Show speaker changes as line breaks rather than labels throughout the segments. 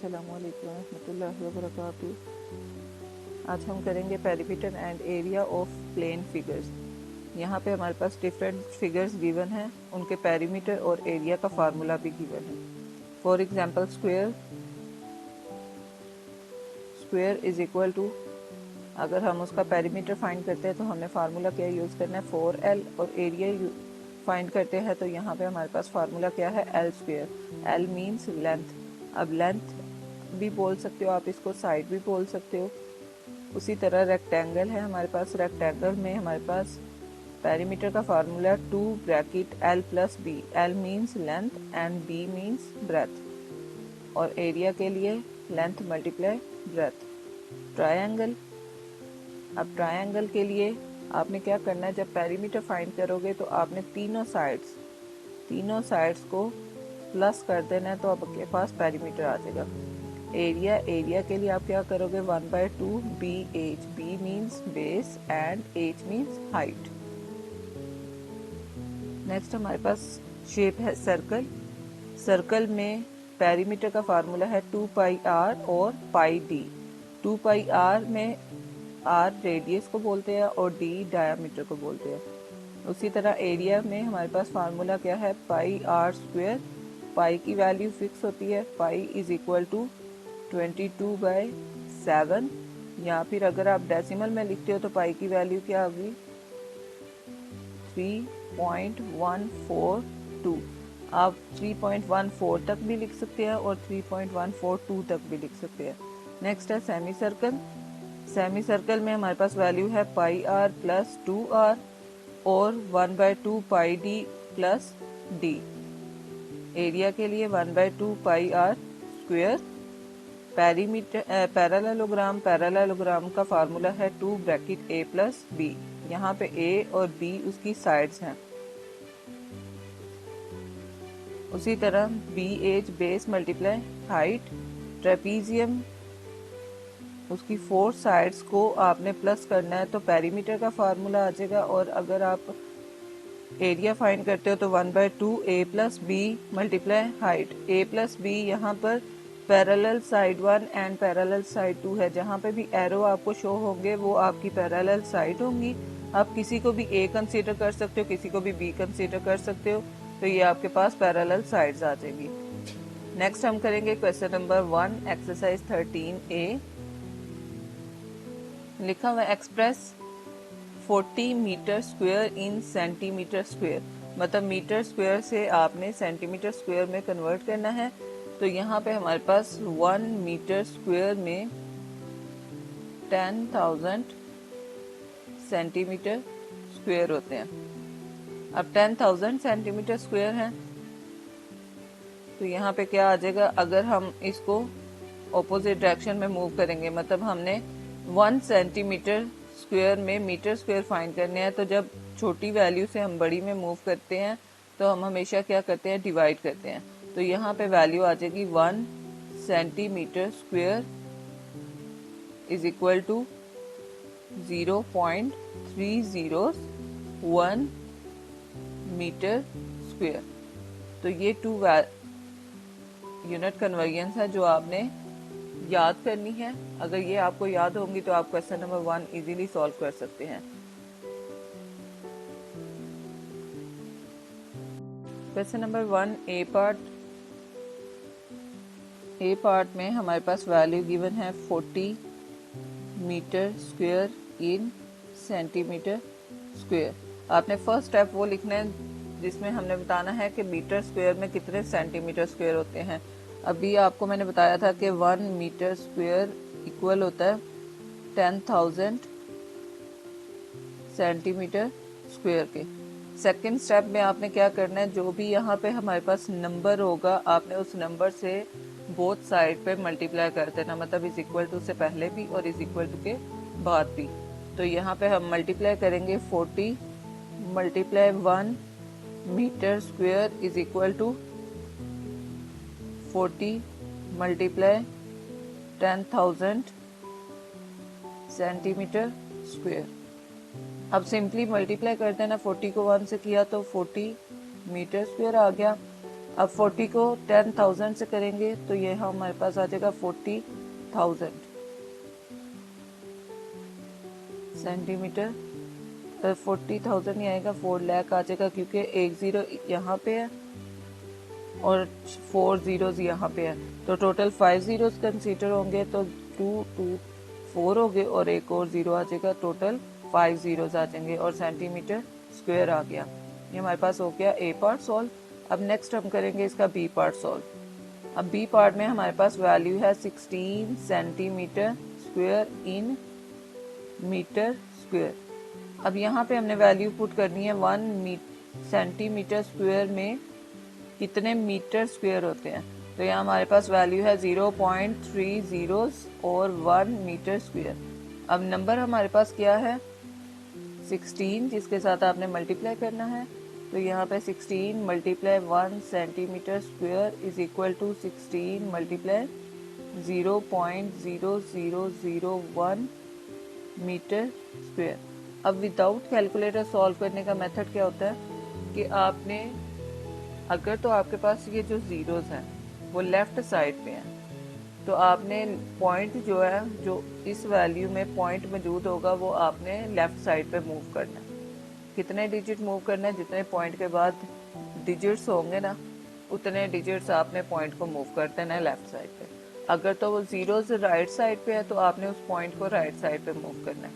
अस्सलामु अलैकुम रहमतुल्लाहि व बरकातुहू। आज हम करेंगे perimeter and area of plane figures. यहाँ पे हमारे पास डिफरेंट फिगर्स गिवन हैं, उनके पेरीमीटर और एरिया का फार्मूला भी गिवन है। For example square is equal to, अगर हम उसका पेरीमीटर फाइंड करते हैं तो हमें फार्मूला क्या यूज़ करना है 4l, और एरिया फाइंड करते हैं तो यहाँ पे हमारे पास फार्मूला क्या है l square. l means length. अब लेंथ भी बोल सकते हो आप, इसको साइड भी बोल सकते हो। उसी तरह रेक्टेंगल है हमारे पास, रेक्टेंगल में हमारे पास पेरीमीटर का formula 2 bracket l plus b। l means length and b means breadth, और एरिया के लिए लेंथ मल्टीप्लाई ब्रेथ। ट्रायंगल, अब ट्रायंगल के लिए आपने क्या करना है, जब पेरीमीटर फाइंड करोगे तो आपने तीनों साइड्स को प्लस कर देना है, तो आपके पास पेरीमीटर आ जाएगा। एरिया के लिए आप क्या करोगे 1/2 BH। B means base and H means height. Next हमारे पास शेप है सर्कल में पेरीमीटर का फार्मूला है 2πr और πd। 2πr में r रेडियस को बोलते हैं और d डायमीटर को बोलते हैं। उसी तरह एरिया में हमारे पास फार्मूला क्या है πr स्क्वायर। पाई की वैल्यू फिक्स होती है, पाई इज इक्वल टू 22/7, या फिर अगर आप डेसिमल में लिखते हो तो पाई की वैल्यू क्या होगी 3.142। आप 3.14 तक भी लिख सकते हैं और 3.142 तक भी लिख सकते हैं। नेक्स्ट है सेमी सर्कल में हमारे पास वैल्यू है पाई आर प्लस 2r और 1/2 पाई डी प्लस डी। एरिया के लिए 1/2 पाई आर स्क्वायर। पैरेललोग्राम का फार्मूला है 2 ब्रैकेट a प्लस b। यहाँ पे a और b उसकी साइड्स हैं। उसी तरह BH base multiply height. Trapezium, उसकी 4 साइड्स को आपने प्लस करना है तो पेरीमीटर का फार्मूला आ जाएगा। और अगर आप एरिया फाइंड करते हो तो 1/2 a plus b multiply height. a plus b यहाँ पर parallel side 1 and parallel side 2 है। जहाँ पे भी एरो आपको शो होंगे वो आपकी पैरेलल साइड होंगी। आप किसी को भी a कंसीडर कर सकते हो, किसी को भी b कंसीडर कर सकते हो, तो ये आपके पास पैरेलल साइड्स आ जाएगी। नेक्स्ट हम करेंगे क्वेश्चन नंबर 1, एक्सरसाइज 13A। लिखा हुआ express 40 metre square in centimetre square, मतलब मीटर स्क्वायर से आपने सेंटीमीटर स्क्वायर में कन्वर्ट करना है। तो यहाँ पे हमारे पास 1 मीटर स्क्वायर में 10,000 सेंटीमीटर स्क्वायर होते हैं। अब 10,000 सेंटीमीटर स्क्वायर है तो यहाँ पे क्या आ जाएगा, अगर हम इसको ऑपोजिट डायरेक्शन में मूव करेंगे, मतलब हमने 1 सेंटीमीटर स्क्वायर में मीटर स्क्वायर फाइंड करने हैं, तो जब छोटी वैल्यू से हम बड़ी में मूव करते हैं तो हम हमेशा क्या करते हैं, डिवाइड करते हैं। तो यहाँ पे वैल्यू आ जाएगी 1 centimetre square is equal to 0.301 metre square. तो ये 2 यूनिट कन्वर्जेंस है जो आपने याद करनी है। अगर ये आपको याद होंगी तो आप क्वेश्चन नंबर 1 इजीली सॉल्व कर सकते हैं। क्वेश्चन नंबर 1 ए पार्ट में हमारे पास वैल्यू गिवन है 40 metre square in centimetre square. आपने फर्स्ट स्टेप वो लिखना है जिसमें हमने बताना है कि मीटर स्क्वायर में कितने सेंटीमीटर स्क्वायर होते हैं। अभी आपको मैंने बताया था कि 1 मीटर स्क्वायर इक्वल होता है 10,000 सेंटीमीटर स्क्वायर के। सेकंड स्टेप में आपने क्या करना है, जो भी यहाँ पे हमारे पास नंबर होगा आपने उस नंबर से बोथ साइड पे मल्टीप्लाई कर देना, मतलब इज इक्वल टू से पहले भी और इज इक्वल टू के बाद भी। तो यहाँ पे हम मल्टीप्लाई करेंगे 40 multiply 1 metre square is equal to 40 multiply 10,000 centimetre square. अब सिंपली मल्टीप्लाई करते हैं ना, 40 को 1 से किया तो 40 मीटर स्क्वायर आ गया। अब 40 को 10,000 से करेंगे तो ये हमारे पास आ जाएगा 40,000 सेंटीमीटर। 40,000 ही आएगा, 4 लाख आ जाएगा क्योंकि एक ज़ीरो यहाँ पे है और 4 ज़ीरोज़ यहाँ पे है, तो टोटल 5 ज़ीरोज़ कंसीडर होंगे, तो 2 2 4 हो गए और एक और ज़ीरो आ जाएगा, टोटल 5 ज़ीरोज़ आ जाएंगे और सेंटीमीटर स्क्वायर आ गया। ये हमारे पास हो गया ए पार्ट सॉल्व। अब नेक्स्ट हम करेंगे इसका बी पार्ट सॉल्व। अब बी पार्ट में हमारे पास वैल्यू है 16 centimetre square in metre square. अब यहाँ पे हमने वैल्यू पुट करनी है 1 सेंटीमीटर स्क्वायर में कितने मीटर स्क्वायर होते हैं, तो यहाँ हमारे पास वैल्यू है 0.30 और 1 मीटर स्क्वायर। अब नंबर हमारे पास क्या है 16, जिसके साथ आपने मल्टीप्लाई करना है, तो यहाँ पे 16 multiply 1 centimetre square is equal to 16 multiply 0.0001 metre square. अब विदाउट कैलकुलेटर सॉल्व करने का मेथड क्या होता है कि आपने अगर तो आपके पास ये जो ज़ीरोज़ हैं वो लेफ़्ट साइड पे हैं, तो आपने पॉइंट जो है, जो इस वैल्यू में पॉइंट मौजूद होगा वो आपने लेफ़्ट साइड पे मूव करना है। कितने डिजिट मूव करना है, जितने पॉइंट के बाद डिजिट्स होंगे ना उतने डिजिट्स आपने पॉइंट को मूव कर देना है लेफ़्ट साइड पे। अगर तो वो ज़ीरोज़ राइट साइड पे है तो आपने उस पॉइंट को राइट साइड पे मूव करना है।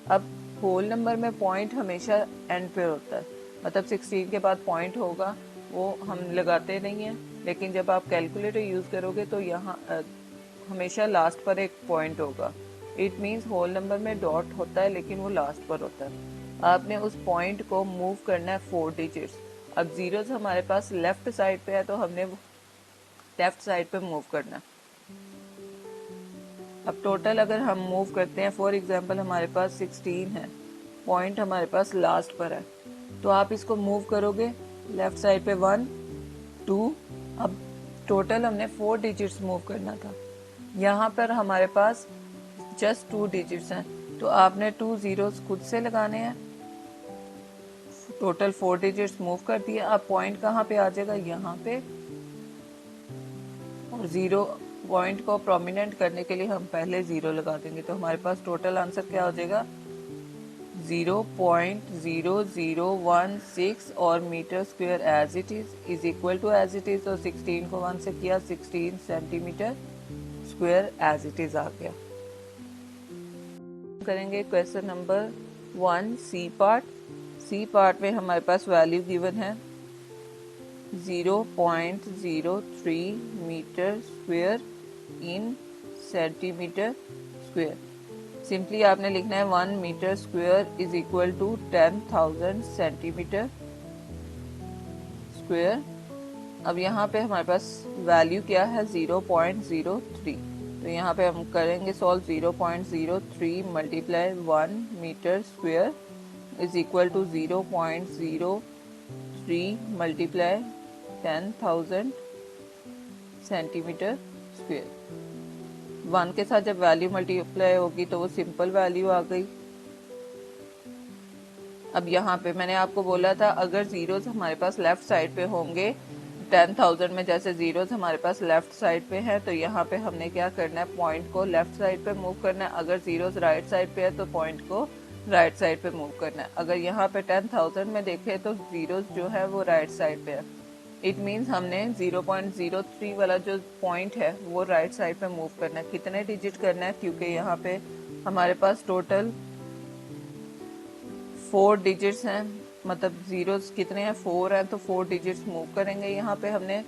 अब होल नंबर में पॉइंट हमेशा एंड पे होता है, मतलब 16 के बाद पॉइंट होगा, वो हम लगाते नहीं हैं, लेकिन जब आप कैलकुलेटर यूज़ करोगे तो यहाँ हमेशा लास्ट पर एक पॉइंट होगा। इट मीन्स होल नंबर में डॉट होता है लेकिन वो लास्ट पर होता है। आपने उस पॉइंट को मूव करना है 4 डिजिट्स। अब ज़ीरोज़ हमारे पास लेफ्ट साइड पे है तो हमने लेफ्ट साइड पे मूव करना है। अब टोटल अगर हम मूव करते हैं, फॉर एग्जांपल हमारे पास 16 है, पॉइंट हमारे पास लास्ट पर है, तो आप इसको मूव करोगे लेफ्ट साइड पे 1 2। अब टोटल हमने 4 डिजिट्स मूव करना था, यहाँ पर हमारे पास जस्ट 2 डिजिट्स हैं, तो आपने 2 ज़ीरोज़ खुद से लगाने हैं। टोटल 4 डिजिट्स मूव कर दिए। अब पॉइंट कहाँ पे आ जाएगा, यहाँ पे, और ज़ीरो पॉइंट को प्रोमिनेंट करने के लिए हम पहले ज़ीरो लगा देंगे, तो हमारे पास टोटल आंसर क्या हो जाएगा 0.0016 और metre square as it is equal to as it is, तो 16 को 1 से किया 16 centimetre square as it is आ गया। करेंगे question number 1 C part. C part में हमारे पास वैल्यू गिवन है 0.03 metre square in centimetre square. Simply आपने लिखना है 1 metre square is equal to 10,000 centimetre square. अब यहाँ पे हमारे पास वैल्यू क्या है 0.03, तो यहाँ पे हम करेंगे solve. 0.03 multiply 1 metre square is equal to 0.03 multiply 10,000 centimetre square. 1 के साथ जब वैल्यू मल्टीप्लाई होगी तो वो सिंपल वैल्यू आ गई। अब यहाँ पे मैंने आपको बोला था अगर ज़ीरोज़ हमारे पास लेफ्ट साइड पे होंगे 10,000 में, जैसे ज़ीरोज़ हमारे पास लेफ्ट साइड पे है, तो यहाँ पे हमने क्या करना है, पॉइंट को लेफ्ट साइड पे मूव करना है। अगर ज़ीरोज़ राइट साइड पे है तो पॉइंट को राइट साइड पे मूव करना है। अगर यहाँ पे 10,000 में देखें तो ज़ीरोज़ जो है वो राइट साइड पे है। इट मीन्स हमने 0.03 वाला जो पॉइंट है वो राइट साइड पे मूव करना है। कितने डिजिट करना है, क्योंकि यहाँ पे हमारे पास टोटल 4 डिजिट्स हैं, मतलब ज़ीरोज़ कितने हैं 4 हैं, तो 4 डिजिट्स मूव करेंगे यहाँ पे हमने।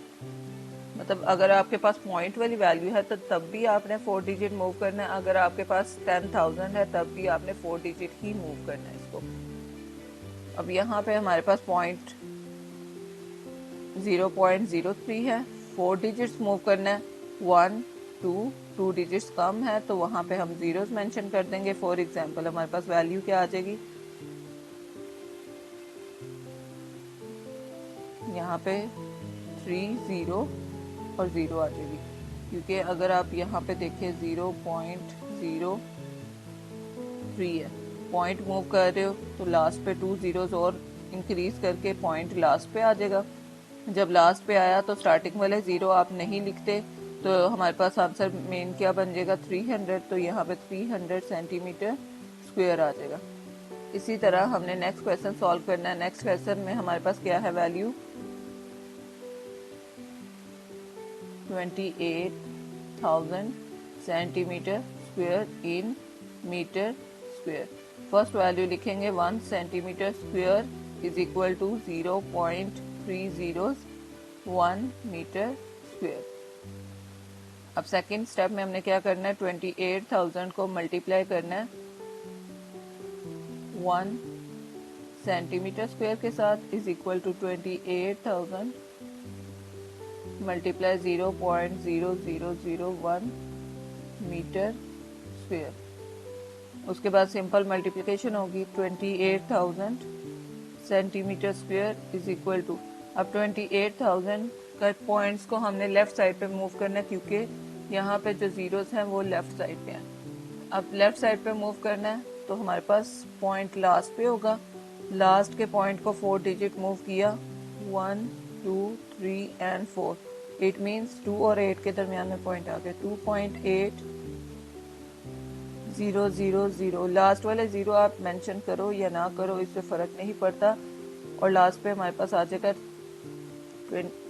मतलब अगर आपके पास पॉइंट वाली वैल्यू है तो तब भी आपने 4 डिजिट मूव करना है, अगर आपके पास 10,000 है तब भी आपने 4 डिजिट ही मूव करना है इसको। अब यहाँ पे हमारे पास पॉइंट 0.03 है, 4 डिजिट्स मूव करना है, 1 2 डिजिट्स कम है तो वहाँ पे हम ज़ीरोज़ मेंशन कर देंगे। फॉर एग्जांपल हमारे पास वैल्यू क्या आ जाएगी, यहाँ पे 3 0 और 0 आ जाएगी, क्योंकि अगर आप यहाँ पे देखें 0.03 है, पॉइंट मूव कर रहे हो तो लास्ट पे 2 ज़ीरोज़ और इंक्रीज करके पॉइंट लास्ट पे आ जाएगा। जब लास्ट पे आया तो स्टार्टिंग वाले 0 आप नहीं लिखते, तो हमारे पास आंसर मेन क्या बन जाएगा 300, तो यहाँ पे 300 सेंटीमीटर स्क्वायर आ जाएगा। इसी तरह हमने नेक्स्ट क्वेश्चन सॉल्व करना है। नेक्स्ट क्वेश्चन में हमारे पास क्या है value 28,000 centimetre square in metre square. First value लिखेंगे 1 centimetre square is equal to 0.301 metre square. अब सेकेंड स्टेप में हमने क्या करना है, 28,000 को मल्टीप्लाई करना है 1 सेंटीमीटर स्क्वायर के साथ is equal to 28,000 multiply 0.0001 metre square. उसके बाद सिंपल मल्टीप्लिकेशन होगी 28,000 centimetre square is equal to, अब 28,000 का पॉइंट्स को हमने लेफ्ट साइड पे मूव करना है, क्योंकि यहाँ पे जो जीरोस हैं वो लेफ्ट साइड पे हैं। अब लेफ्ट साइड पे मूव करना है तो हमारे पास पॉइंट लास्ट पे होगा। लास्ट के पॉइंट को 4 डिजिट मूव किया 1 2 3 एंड 4, इट मीन्स 2 और 8 के दरमियान में पॉइंट आ गया 2.8000। लास्ट वाले 0 आप मेंशन करो या ना करो, इससे फर्क नहीं पड़ता। और लास्ट पे हमारे पास आ जाएगा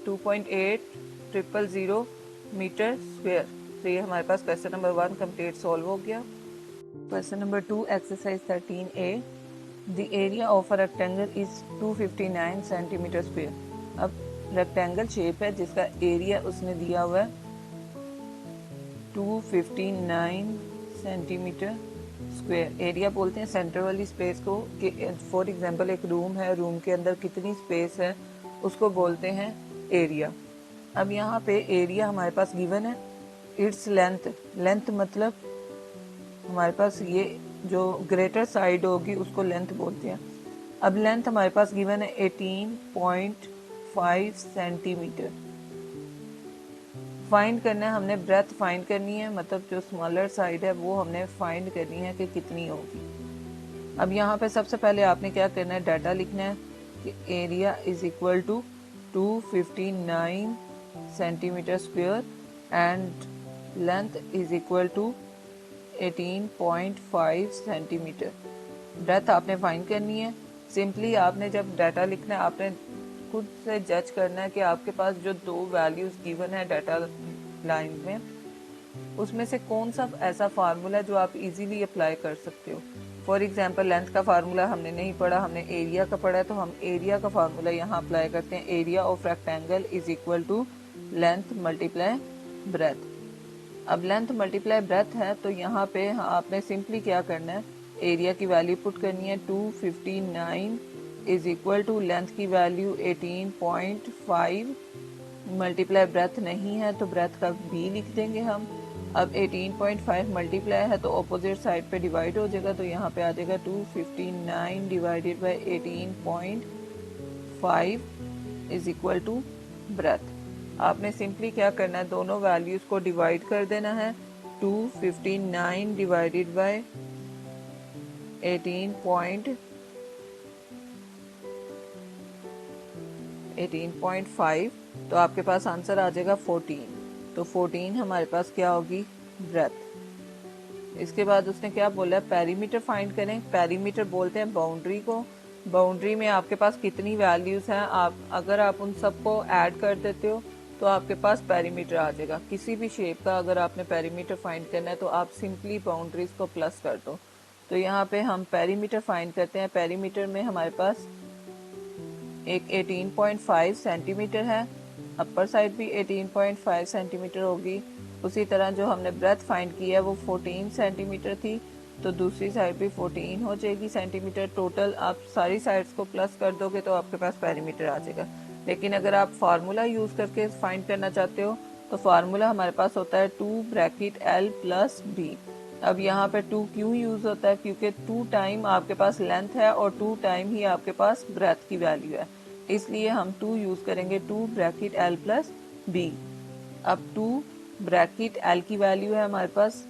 2.8000 मीटर स्क्वायर। तो ये हमारे पास क्वेश्चन नंबर 1 कंप्लीट सॉल्व हो गया। Question number 2 exercise 13A, the area of a rectangle is 259 centimetre square. अब रेक्टेंगल शेप है जिसका एरिया उसने दिया हुआ है 259 सेंटीमीटर स्क्वायर। एरिया बोलते हैं सेंटर वाली स्पेस को, कि फॉर एग्जांपल एक रूम है, रूम के अंदर कितनी स्पेस है उसको बोलते हैं एरिया। अब यहाँ पे एरिया हमारे पास गिवन है, इट्स लेंथ, लेंथ मतलब हमारे पास ये जो ग्रेटर साइड होगी उसको लेंथ बोलते हैं। अब लेंथ हमारे पास गिवन है 18.5 सेंटीमीटर। फाइंड करना है हमने, ब्रेथ फाइंड करनी है, मतलब जो स्मॉलर साइड है वो हमने फाइंड करनी है कि कितनी होगी। अब यहाँ पे सबसे पहले आपने क्या करना है, डाटा लिखना है कि area is equal to 259 centimetre square and length is equal to 18.5 centimetre. Breadth आपने फाइंड करनी है। सिंपली आपने जब डाटा लिखना है आपने खुद से जज करना है कि आपके पास जो 2 वैल्यूज गिवन है डाटा लाइन में, उसमें से कौन सा ऐसा फार्मूला है जो आप इजीली अप्लाई कर सकते हो। फॉर एग्जांपल लेंथ का फार्मूला हमने नहीं पढ़ा, हमने एरिया का पढ़ा है, तो हम एरिया का फार्मूला यहाँ अप्लाई करते हैं। Area of rectangle is equal to length multiply breadth. अब लेंथ मल्टीप्लाई ब्रेथ है तो यहाँ पे आपने सिंपली क्या करना है, एरिया की वैल्यू पुट करनी है 259 इज इक्वल टू लेंथ की वैल्यू 18.5 मल्टीप्लाई ब्रेथ नहीं है तो ब्रेथ का भी लिख देंगे हम। अब 18.5 मल्टीप्लाई है तो ऑपोजिट साइड पे डिवाइड हो जाएगा, तो यहाँ पे आ जाएगा 259 divided by 18.5 is equal to breadth. आपने सिंपली क्या करना है, दोनों वैल्यूज को डिवाइड कर देना है। 259 डिवाइडेड बाय 18.5 तो आपके पास आंसर आ जाएगा 14। तो 14 हमारे पास क्या होगी, ब्रेथ। इसके बाद उसने क्या बोला है, पेरीमीटर फाइंड करें। पेरीमीटर बोलते हैं बाउंड्री को। बाउंड्री में आपके पास कितनी वैल्यूज हैं, आप अगर आप उन सबको ऐड कर देते हो तो आपके पास पेरीमीटर आ जाएगा। किसी भी शेप का अगर आपने पेरीमीटर फाइंड करना है तो आप सिंपली बाउंड्रीज को प्लस कर दो। तो यहाँ पे हम पेरीमीटर फाइंड करते हैं। पेरीमीटर में हमारे पास एक 18.5 सेंटीमीटर है, अपर साइड भी 18.5 सेंटीमीटर होगी। उसी तरह जो हमने ब्रेथ फाइंड की है वो 14 सेंटीमीटर थी, तो दूसरी साइड भी 14 हो जाएगी सेंटीमीटर। टोटल आप सारी साइड्स को प्लस कर दोगे तो आपके पास पेरीमीटर आ जाएगा। लेकिन अगर आप फार्मूला यूज करके फाइंड करना चाहते हो तो फार्मूला हमारे पास होता है 2 ब्रैकेट L प्लस B। अब यहाँ पे 2 क्यों यूज होता है, क्योंकि 2 टाइम आपके पास लेंथ है और 2 टाइम ही आपके पास ब्रेथ की वैल्यू है, इसलिए हम 2 यूज करेंगे, 2 ब्रैकेट L प्लस B। अब 2 ब्रैकेट L की वैल्यू है हमारे पास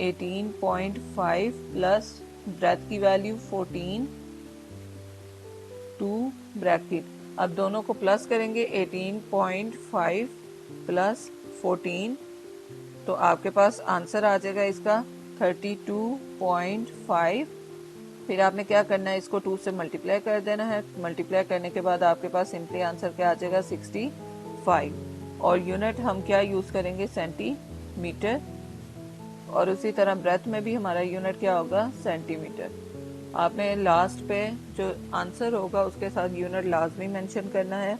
18.5 प्लस ब्रेथ की वैल्यू 14, 2 ब्रैकेट। अब दोनों को प्लस करेंगे, 18.5 प्लस 14, तो आपके पास आंसर आ जाएगा इसका 32.5। फिर आपने क्या करना है, इसको 2 से मल्टीप्लाई कर देना है। मल्टीप्लाई करने के बाद आपके पास सिंपली आंसर क्या आ जाएगा 65। और यूनिट हम क्या यूज़ करेंगे, सेंटीमीटर। और उसी तरह ब्रेथ में भी हमारा यूनिट क्या होगा, सेंटीमीटर। आपने लास्ट पे जो आंसर होगा उसके साथ यूनिट लाजमी मेंशन करना है।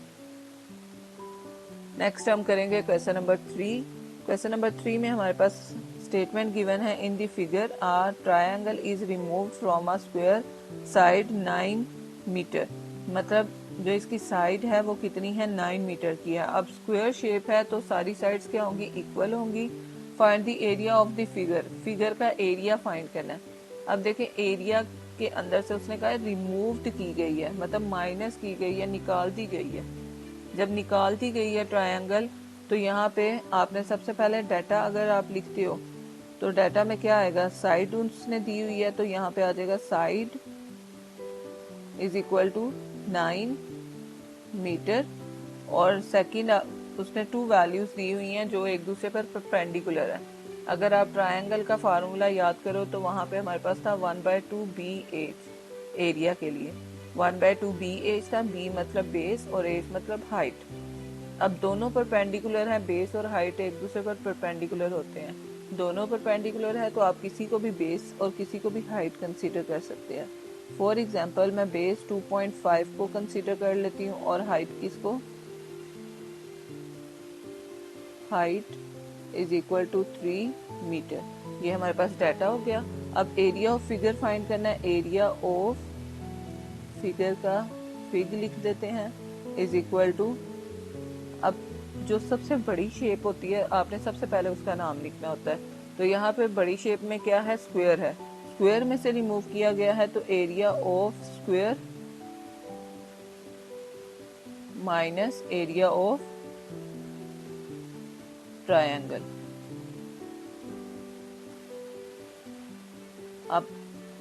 नेक्स्ट हम करेंगे क्वेश्चन नंबर 3। क्वेश्चन नंबर 3 में हमारे पास स्टेटमेंट गिवन है, in the figure a triangle is removed from a square side 9 metre. मतलब जो इसकी साइड है वो कितनी है, 9 मीटर की है। अब स्क्वायर शेप है तो सारी साइड्स क्या होंगी, इक्वल होंगी। Find the area of the figure, figure का एरिया फाइंड करना है। अब देखें एरिया के अंदर से उसने कहा रिमूव्ड की गई है, मतलब माइनस की गई है, निकाल दी गई है। जब निकाल दी गई है ट्रायंगल, तो यहाँ पे आपने सबसे पहले डाटा अगर आप लिखते हो तो डाटा में क्या आएगा, साइड उसने दी हुई है तो यहाँ पे आ जाएगा side is equal to 9 metre. और सेकंड उसने 2 वैल्यूज दी हुई हैं जो एक दूसरे पर परपेंडिकुलर है। अगर आप ट्रायंगल का फार्मूला याद करो तो वहाँ पे हमारे पास था 1/2 BH एरिया के लिए। 1/2 BH था, B मतलब बेस और H मतलब हाइट। अब दोनों परपेंडिकुलर हैं, बेस और हाइट एक दूसरे पर परपेंडिकुलर होते हैं। दोनों परपेंडिकुलर है तो आप किसी को भी बेस और किसी को भी हाइट कंसीडर कर सकते हैं। फॉर एग्जांपल मैं बेस 2.5 को कंसीडर कर लेती हूँ और हाइट किसको, height is equal to 3 metre. ये हमारे पास डाटा हो गया। अब एरिया ऑफ फिगर फाइंड करना है। एरिया ऑफ फिगर का फिग लिख देते हैं इज इक्वल टू, अब जो सबसे बड़ी शेप होती है आपने सबसे पहले उसका नाम लिखना होता है। तो यहाँ पे बड़ी शेप में क्या है, स्क्वायर है। स्क्वायर में से रिमूव किया गया है तो area of square minus area of triangle. अब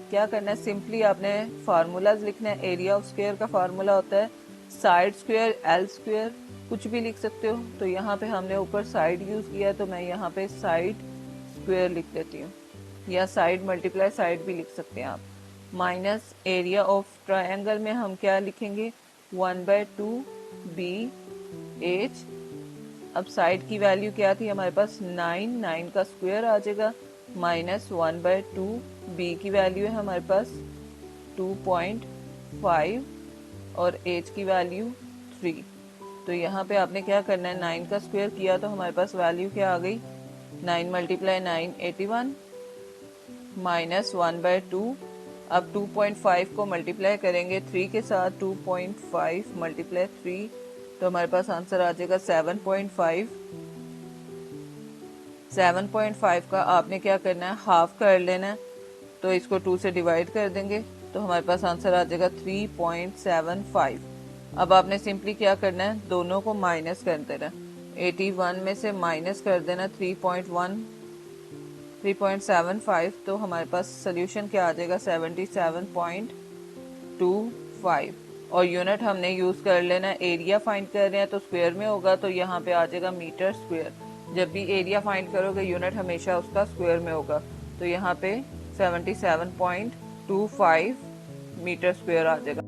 क्या करना है, सिंपली आपने फार्मूलाज लिखना है। एरिया ऑफ स्क्वायर का फार्मूला होता है साइड स्क्वायर एल स्क्वायर, कुछ भी लिख सकते हो। तो यहाँ पे हमने ऊपर साइड यूज किया तो मैं यहाँ पे साइड स्क्वायर लिख देती हूँ, या साइड मल्टीप्लाई साइड भी लिख सकते हैं आप। माइनस एरिया ऑफ ट्रायंगल में हम क्या लिखेंगे, 1/2 BH। अब साइड की वैल्यू क्या थी हमारे पास, 9 का स्क्वायर आ जाएगा, माइनस 1/2 B की वैल्यू है हमारे पास 2.5 और H की वैल्यू 3। तो यहाँ पे आपने क्या करना है, 9 का स्क्वायर किया तो हमारे पास वैल्यू क्या आ गई, 9 × 9 81 माइनस 1/2। अब 2.5 को मल्टीप्लाई करेंगे 3 के साथ, 2.5 × 3 तो हमारे पास आंसर आ जाएगा 7.5। 7.5 का आपने क्या करना है, हाफ कर लेना है। तो इसको 2 से डिवाइड कर देंगे तो हमारे पास आंसर आ जाएगा 3.75। अब आपने सिंपली क्या करना है, दोनों को माइनस कर देना। 81 में से माइनस कर देना 3.75, तो हमारे पास सोल्यूशन क्या आ जाएगा 77.25। और यूनिट हमने यूज कर लेना, एरिया फाइंड कर रहे हैं तो स्क्वायर में होगा तो यहाँ पे आ जाएगा मीटर स्क्वायर। जब भी एरिया फाइंड करोगे यूनिट हमेशा उसका स्क्वायर में होगा। तो यहाँ पे 77.25 मीटर स्क्वायर आ जाएगा।